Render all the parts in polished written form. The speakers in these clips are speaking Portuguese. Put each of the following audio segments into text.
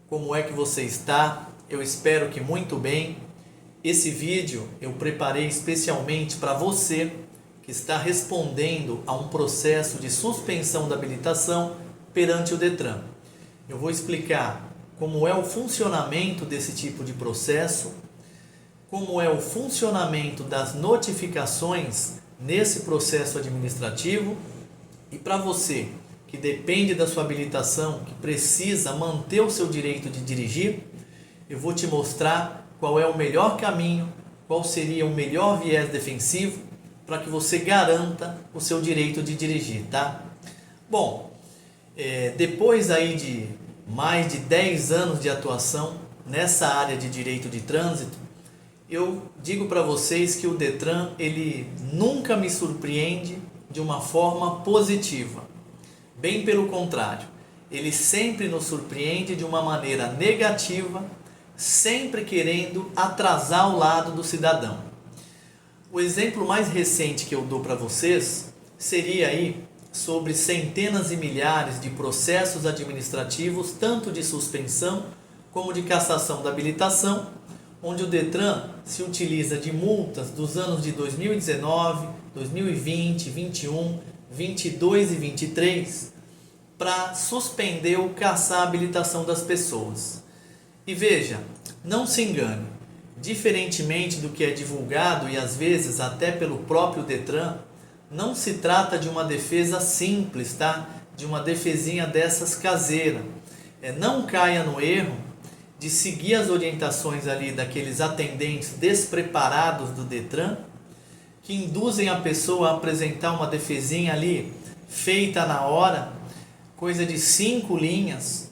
Como é que você está? Eu espero que muito bem. Esse vídeo eu preparei especialmente para você que está respondendo a um processo de suspensão da habilitação perante o Detran. Eu vou explicar como é o funcionamento desse tipo de processo, como é o funcionamento das notificações nesse processo administrativo, e para você que depende da sua habilitação, que precisa manter o seu direito de dirigir, eu vou te mostrar qual é o melhor caminho, qual seria o melhor viés defensivo para que você garanta o seu direito de dirigir, tá? Bom, depois aí de mais de 10 anos de atuação nessa área de direito de trânsito, eu digo para vocês que o Detran, ele nunca me surpreende de uma forma positiva. Bem pelo contrário, ele sempre nos surpreende de uma maneira negativa, sempre querendo atrasar o lado do cidadão. O exemplo mais recente que eu dou para vocês seria aí sobre centenas e milhares de processos administrativos, tanto de suspensão como de cassação da habilitação, onde o Detran se utiliza de multas dos anos de 2019, 2020, 21, 22 e 23 para suspender ou cassar a habilitação das pessoas. E veja, não se engane, diferentemente do que é divulgado e às vezes até pelo próprio Detran, não se trata de uma defesa simples, tá? De uma defesinha dessas caseira. Não caia no erro de seguir as orientações ali daqueles atendentes despreparados do Detran, que induzem a pessoa a apresentar uma defesinha ali feita na hora, coisa de 5 linhas,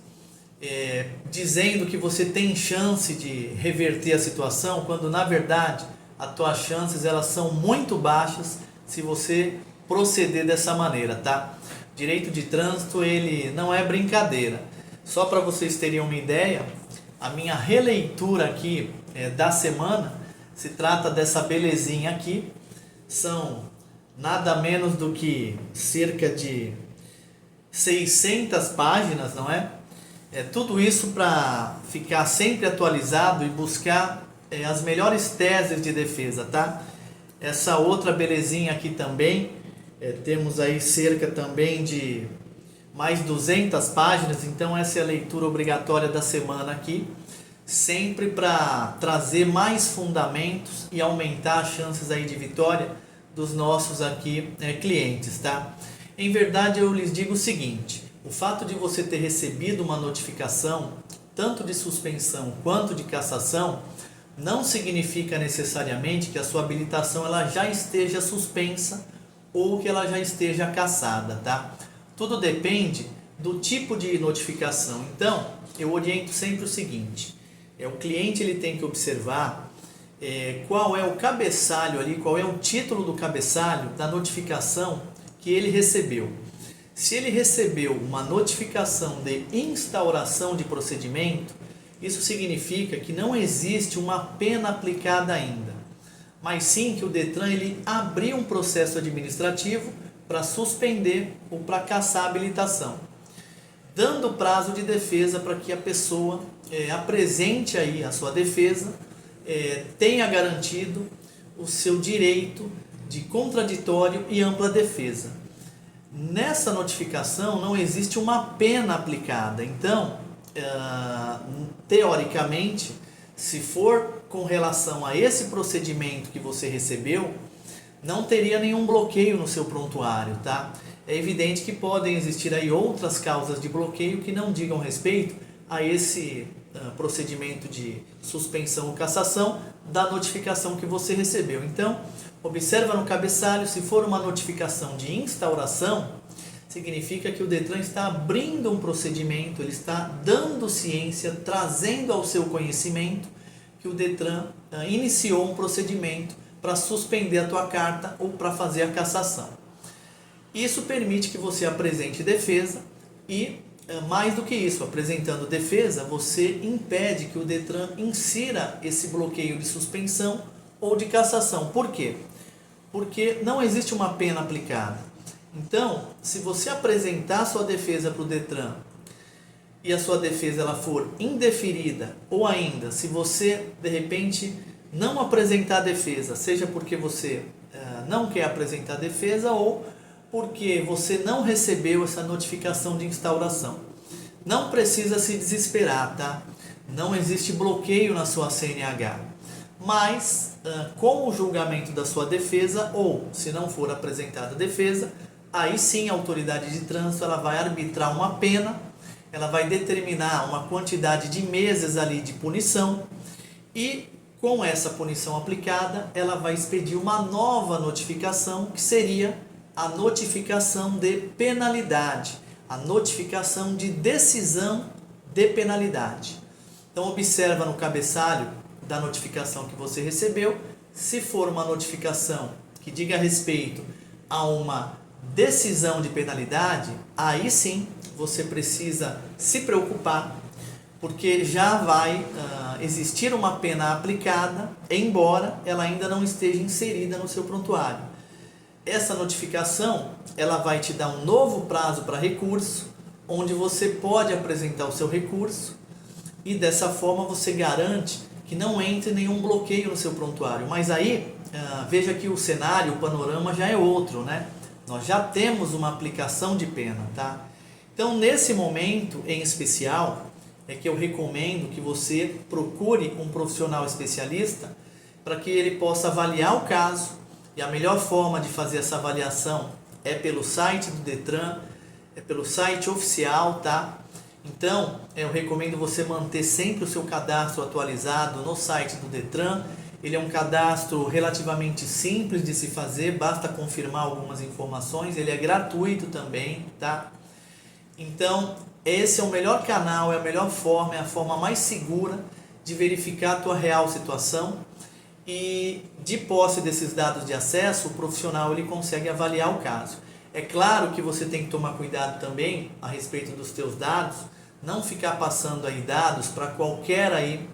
dizendo que você tem chance de reverter a situação, quando na verdade as tuas chances elas são muito baixas se você proceder dessa maneira, tá? Direito de trânsito, ele não é brincadeira. Só para vocês terem uma ideia, a minha releitura aqui da semana se trata dessa belezinha aqui. São nada menos do que cerca de 600 páginas, não é? Tudo isso para ficar sempre atualizado e buscar as melhores teses de defesa, tá? Essa outra belezinha aqui também, temos aí cerca também de mais 200 páginas, então essa é a leitura obrigatória da semana aqui, sempre para trazer mais fundamentos e aumentar as chances aí de vitória dos nossos aqui clientes, tá? Em verdade, eu lhes digo o seguinte: o fato de você ter recebido uma notificação, tanto de suspensão quanto de cassação, não significa necessariamente que a sua habilitação ela já esteja suspensa ou que ela já esteja cassada, tá? Tudo depende do tipo de notificação. Então, eu oriento sempre o seguinte: o cliente ele tem que observar qual é o cabeçalho ali, qual é o título do cabeçalho da notificação que ele recebeu. Se ele recebeu uma notificação de instauração de procedimento, isso significa que não existe uma pena aplicada ainda, mas sim que o Detran ele abriu um processo administrativo para suspender ou para cassar a habilitação, dando prazo de defesa para que a pessoa apresente aí a sua defesa, tenha garantido o seu direito de contraditório e ampla defesa. Nessa notificação não existe uma pena aplicada, então, teoricamente, se for com relação a esse procedimento que você recebeu, não teria nenhum bloqueio no seu prontuário, tá? É evidente que podem existir aí outras causas de bloqueio que não digam respeito a esse procedimento de suspensão ou cassação da notificação que você recebeu. Então, observa no cabeçalho, se for uma notificação de instauração, significa que o Detran está abrindo um procedimento, ele está dando ciência, trazendo ao seu conhecimento que o Detran iniciou um procedimento para suspender a tua carta ou para fazer a cassação. Isso permite que você apresente defesa e, mais do que isso, apresentando defesa, você impede que o Detran insira esse bloqueio de suspensão ou de cassação. Por quê? Porque não existe uma pena aplicada. Então, se você apresentar sua defesa para o Detran e a sua defesa ela for indeferida, ou ainda se você de repente não apresentar defesa, seja porque você não quer apresentar defesa ou porque você não recebeu essa notificação de instauração, não precisa se desesperar, tá? Não existe bloqueio na sua CNH, mas com o julgamento da sua defesa, ou se não for apresentada defesa, aí sim a autoridade de trânsito ela vai arbitrar uma pena, ela vai determinar uma quantidade de meses ali de punição e com essa punição aplicada, ela vai expedir uma nova notificação, que seria a notificação de penalidade, a notificação de decisão de penalidade. Então observa no cabeçalho da notificação que você recebeu, se for uma notificação que diga respeito a uma decisão de penalidade, aí sim você precisa se preocupar, porque já vai existir uma pena aplicada, embora ela ainda não esteja inserida no seu prontuário. Essa notificação ela vai te dar um novo prazo para recurso, onde você pode apresentar o seu recurso e dessa forma você garante que não entre nenhum bloqueio no seu prontuário. Mas aí, veja que o cenário, o panorama já é outro, né? Nós já temos uma aplicação de pena, tá? Então, nesse momento em especial, é que eu recomendo que você procure um profissional especialista para que ele possa avaliar o caso, e a melhor forma de fazer essa avaliação é pelo site do Detran, é pelo site oficial, tá? Então, eu recomendo você manter sempre o seu cadastro atualizado no site do Detran. Ele é um cadastro relativamente simples de se fazer, basta confirmar algumas informações, ele é gratuito também, tá? Então, esse é o melhor canal, é a melhor forma, é a forma mais segura de verificar a tua real situação. E de posse desses dados de acesso, o profissional ele consegue avaliar o caso. É claro que você tem que tomar cuidado também a respeito dos teus dados, não ficar passando aí dados para qualquer aí,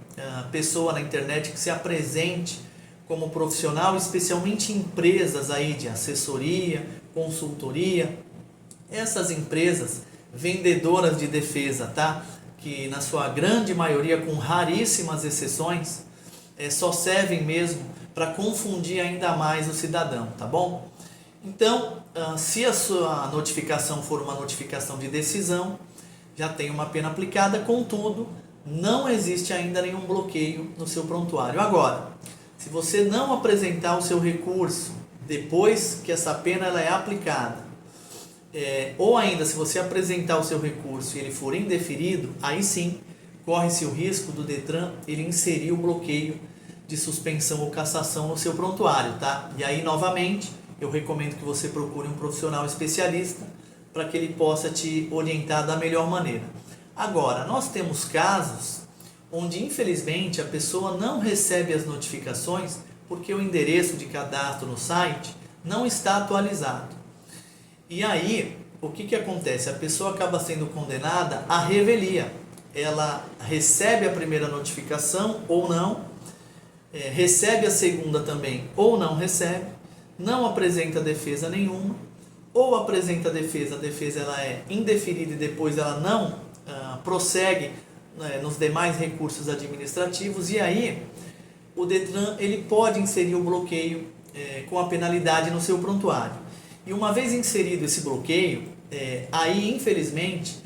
pessoa na internet que se apresente como profissional, especialmente empresas aí de assessoria, consultoria. Essas empresas vendedoras de defesa, tá? Que na sua grande maioria, com raríssimas exceções, só servem mesmo para confundir ainda mais o cidadão, tá bom? Então, se a sua notificação for uma notificação de decisão, já tem uma pena aplicada, contudo, não existe ainda nenhum bloqueio no seu prontuário. Agora, se você não apresentar o seu recurso depois que essa pena ela é aplicada, ou ainda se você apresentar o seu recurso e ele for indeferido, aí sim corre-se o risco do Detran ele inserir o bloqueio de suspensão ou cassação no seu prontuário, tá? E aí novamente eu recomendo que você procure um profissional especialista para que ele possa te orientar da melhor maneira. Agora, nós temos casos onde infelizmente a pessoa não recebe as notificações porque o endereço de cadastro no site não está atualizado. E aí, o que acontece? A pessoa acaba sendo condenada à revelia. Ela recebe a primeira notificação ou não, recebe a segunda também ou não recebe, não apresenta defesa nenhuma, ou apresenta a defesa ela é indeferida e depois ela não prossegue nos demais recursos administrativos, e aí o Detran ele pode inserir o bloqueio com a penalidade no seu prontuário. E uma vez inserido esse bloqueio, aí infelizmente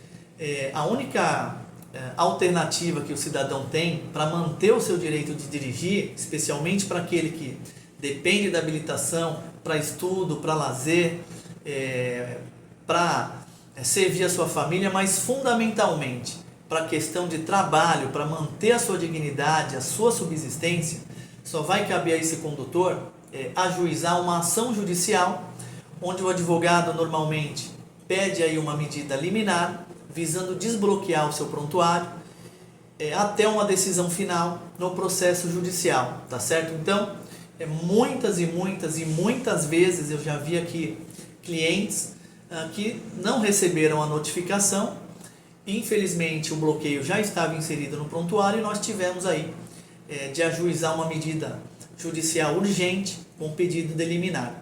a única alternativa que o cidadão tem para manter o seu direito de dirigir, especialmente para aquele que depende da habilitação para estudo, para lazer, para servir a sua família, mas fundamentalmente para a questão de trabalho, para manter a sua dignidade, a sua subsistência, só vai caber a esse condutor ajuizar uma ação judicial, onde o advogado normalmente pede aí uma medida liminar, visando desbloquear o seu prontuário, até uma decisão final no processo judicial, tá certo? Então, muitas vezes eu já vi aqui clientes que não receberam a notificação, infelizmente o bloqueio já estava inserido no prontuário e nós tivemos aí de ajuizar uma medida judicial urgente com pedido de liminar.